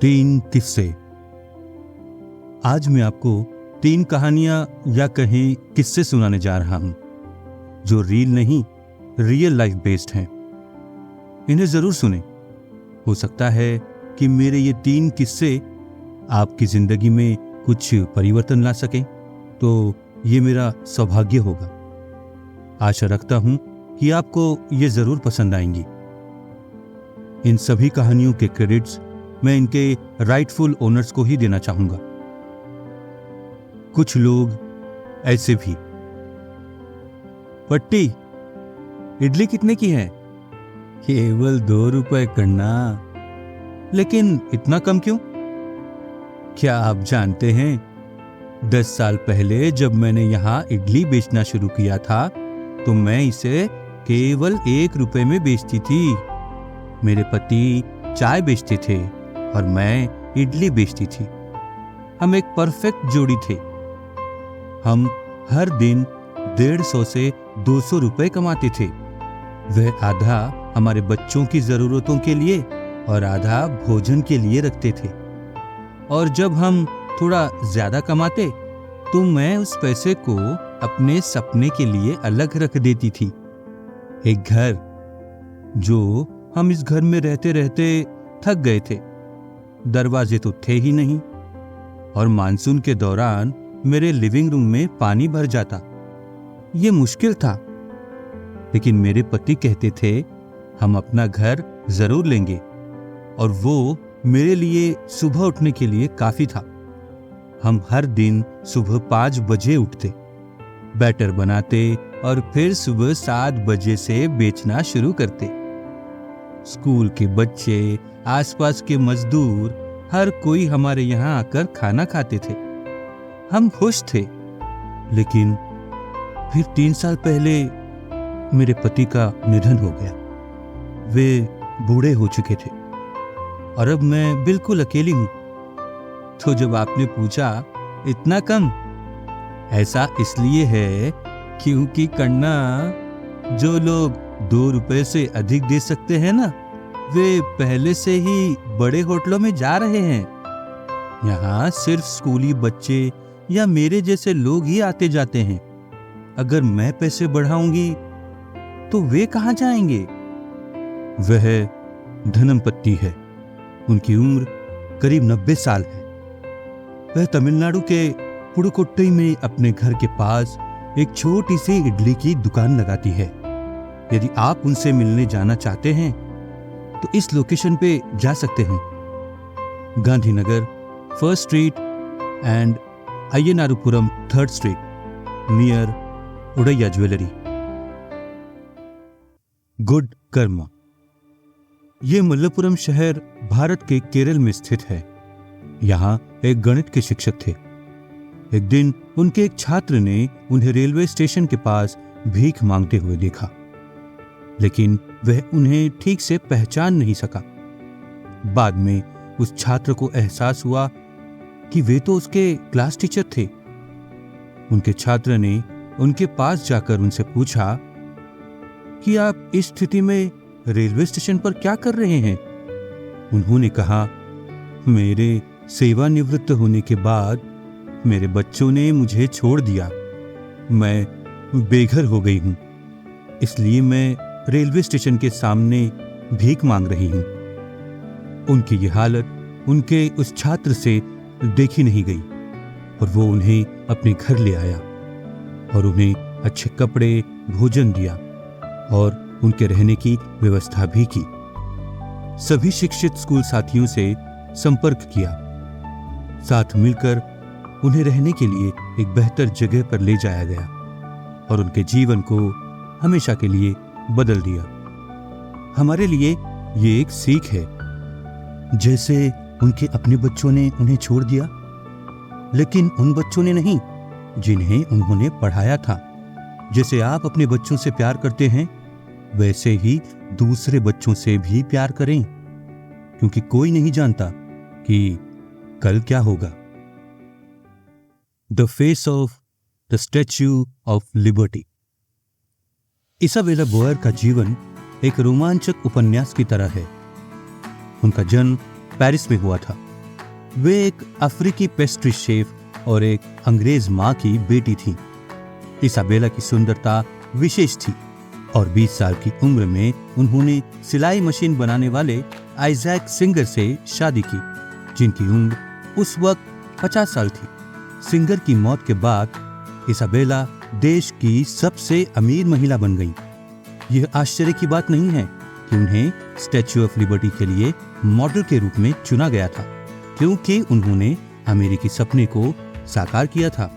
तीन किस्से। आज मैं आपको 3 कहानियां या कहें किस्से सुनाने जा रहा हूं जो रील नहीं, रियल लाइफ बेस्ड हैं। इन्हें जरूर सुने। हो सकता है कि मेरे ये 3 किस्से आपकी जिंदगी में कुछ परिवर्तन ला सकें, तो ये मेरा सौभाग्य होगा। आशा रखता हूं कि आपको ये जरूर पसंद आएंगी। इन सभी कहानियों के क्रेडिट्स मैं इनके राइटफुल ओनर्स को ही देना चाहूंगा। कुछ लोग ऐसे भी। पट्टी, इडली कितने की है? केवल 2 रुपए करना। लेकिन इतना कम क्यों? क्या आप जानते हैं 10 साल पहले जब मैंने यहां इडली बेचना शुरू किया था तो मैं इसे केवल 1 रुपए में बेचती थी। मेरे पति चाय बेचते थे और मैं इडली बेचती थी। हम एक परफेक्ट जोड़ी थे। हम हर दिन 150 से 200 रुपए कमाते थे। वह आधा हमारे बच्चों की जरूरतों के लिए और आधा भोजन के लिए रखते थे। और जब हम थोड़ा ज्यादा कमाते तो मैं उस पैसे को अपने सपने के लिए अलग रख देती थी। एक घर, जो हम इस घर में रहते रहते थक गए थे। दरवाजे तो थे ही नहीं और मानसून के दौरान मेरे लिविंग रूम में पानी भर जाता। ये मुश्किल था, लेकिन मेरे पति कहते थे हम अपना घर जरूर लेंगे, और वो मेरे लिए सुबह उठने के लिए काफी था। हम हर दिन सुबह 5 बजे उठते, बैटर बनाते और फिर सुबह 7 बजे से बेचना शुरू करते। स्कूल के बच्चे, आसपास के मजदूर, हर कोई हमारे यहाँ आकर खाना खाते थे। हम खुश थे। लेकिन फिर 3 साल पहले मेरे पति का निधन हो गया। वे बूढ़े हो चुके थे और अब मैं बिल्कुल अकेली हूं। तो जब आपने पूछा इतना कम, ऐसा इसलिए है क्योंकि कन्ना, जो लोग 2 रुपए से अधिक दे सकते हैं ना, वे पहले से ही बड़े होटलों में जा रहे हैं। यहाँ सिर्फ स्कूली बच्चे या मेरे जैसे लोग ही आते जाते हैं। अगर मैं पैसे बढ़ाऊंगी तो वे कहाँ जाएंगे? वह धनंपति है। उनकी उम्र करीब 90 साल है। वह तमिलनाडु के पुडुकोट्टई में अपने घर के पास एक छोटी सी इडली की दुकान लगाती है। यदि आप उनसे मिलने जाना चाहते हैं तो इस लोकेशन पे जा सकते हैं। Gandhinagar 1st street and Ayyanarupuram 3rd street, near Udaiya jewellery. Good karma. ये मल्लपुरम शहर भारत के केरल में स्थित है। यहाँ एक गणित के शिक्षक थे। एक दिन उनके एक छात्र ने उन्हें रेलवे स्टेशन के पास भीख मांगते हुए देखा, लेकिन वह उन्हें ठीक से पहचान नहीं सका। बाद में उस छात्र को एहसास हुआ कि वे तो उसके क्लास टीचर थे। उनके छात्र ने उनके पास जाकर उनसे पूछा कि आप इस स्थिति में रेलवे स्टेशन पर क्या कर रहे हैं? उन्होंने कहा, मेरे सेवानिवृत्त होने के बाद मेरे बच्चों ने मुझे छोड़ दिया। मैं बेघर हो गई हूं, इसलिए मैं रेलवे स्टेशन के सामने भीख मांग रही हूं। उनकी ये हालत उनके उस छात्र से देखी नहीं गई और वो उन्हें अपने घर ले आया और उन्हें अच्छे कपड़े, भोजन दिया और उनके रहने की व्यवस्था भी की। सभी शिक्षित स्कूल साथियों से संपर्क किया। साथ मिलकर उन्हें रहने के लिए एक बेहतर जगह पर ले जाया गया और उनके जीवन को हमेशा के लिए बदल दिया। हमारे लिए ये एक सीख है। जैसे उनके अपने बच्चों ने उन्हें छोड़ दिया, लेकिन उन बच्चों ने नहीं जिन्हें उन्होंने पढ़ाया था। जैसे आप अपने बच्चों से प्यार करते हैं, वैसे ही दूसरे बच्चों से भी प्यार करें, क्योंकि कोई नहीं जानता कि कल क्या होगा। The face of the Statue of Liberty. Isabella Boyer का जीवन एक रोमांचक उपन्यास की तरह है। उनका जन्म पेरिस में हुआ था। वे एक अफ्रीकी पेस्ट्री शेफ और एक अंग्रेज माँ की बेटी थी। इसाबेला की सुंदरता विशेष थी और 20 साल की उम्र में उन्होंने सिलाई मशीन बनाने वाले आइजैक सिंगर से शादी की, जिनकी उम्र उस वक्त 50 साल थी। सिंगर की मौत के बाद इसाबेला देश की सबसे अमीर महिला बन गई। यह आश्चर्य की बात नहीं है कि उन्हें स्टैच्यू ऑफ लिबर्टी के लिए मॉडल के रूप में चुना गया था, क्योंकि उन्होंने अमेरिकी सपने को साकार किया था।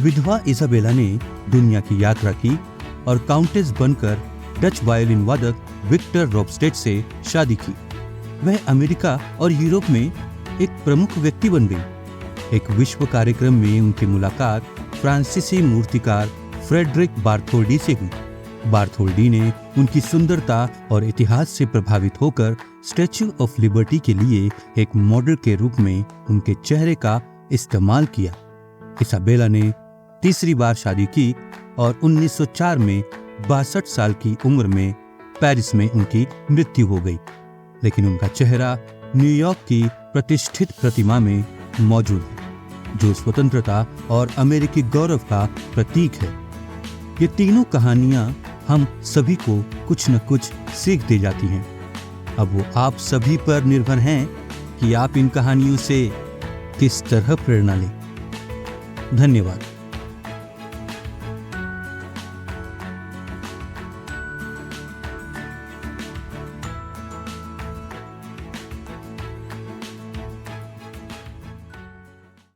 विधवा इसाबेला ने दुनिया की यात्रा की और काउंटेस बनकर डच वायलिन वादक विक्टर रोबस्टेड से शादी की। वह अमेरिका और यूरोप में एक प्रमुख व्यक्ति बन गई। एक विश्व कार्यक्रम में उनकी मुलाकात फ्रांसीसी मूर्तिकार फ्रेडरिक बार्थोल्डी से हुई। बार्थोल्डी ने उनकी सुंदरता और इतिहास से प्रभावित होकर स्टैच्यू ऑफ लिबर्टी के लिए एक मॉडल के रूप में उनके चेहरे का इस्तेमाल किया। इसाबेला ने तीसरी बार शादी की और 1904 में 62 साल की उम्र में पेरिस में उनकी मृत्यु हो गई, लेकिन उनका चेहरा न्यूयॉर्क की प्रतिष्ठित प्रतिमा में मौजूद है, जो स्वतंत्रता और अमेरिकी गौरव का प्रतीक है। ये तीनों कहानियां हम सभी को कुछ न कुछ सीख दे जाती हैं। अब वो आप सभी पर निर्भर हैं कि आप इन कहानियों से किस तरह प्रेरणा लें। धन्यवाद।